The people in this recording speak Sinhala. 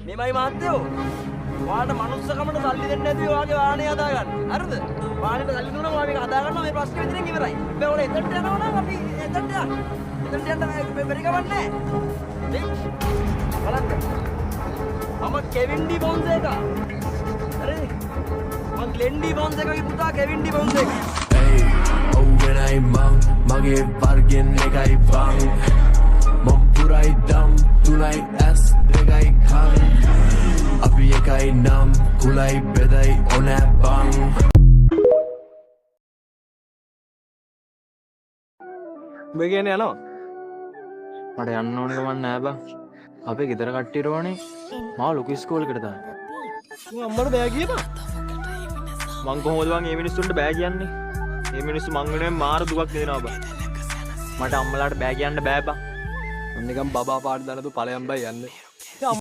මේමයි මහත්තයෝ. ඔයාලට මනුස්සකමට සල්ලි දෙන්නේ නැති ඔයාගේ වාහනේ හදා ගන්න. හරිද? වාහනේට සල්ලි දුන්නාම ඔයා මේක හදා ගන්නවා මේ ප්‍රශ්නේ විතරෙන් ඉවරයි. හැබැයි ඔයාලා එතනට යනවා නම් අපි එතනට යන්න. එතනට යන්න බැරි කමක් නැහැ. බලන්න. මම කෙවින් ඩි බොන්සේකා. හරිද? මම ග්ලෙන් ඩි බොන්සේකාගේ පුතා Kevin de Bonseka. Hey, oh when I mount, mage bargain negai bang. Mampurai dam, tunai as degai kang. Abi ekai nam, kulai bedai on a bang. උඹ කියන්නේ යනවා? මට යන්න ඕන ගමන් නෑ බං. අපේ ගෙදර කට්ටියට ඕනේ මාව ලොකු ඉස්කෝලේකට දාන්න. මම අම්මට බෑ කියපන්. මං කොහොමද බං මේ මිනිස්සුන්ට බෑ කියන්නේ? මේ මිනිස්සු මං වෙනුවෙන් මාර දුකක් දෙනවා බං. මට අම්මලාට බෑ කියන්න බෑ බං. නිකන් බබා පාට දානතු ඵලයන් බයි යන්නේ.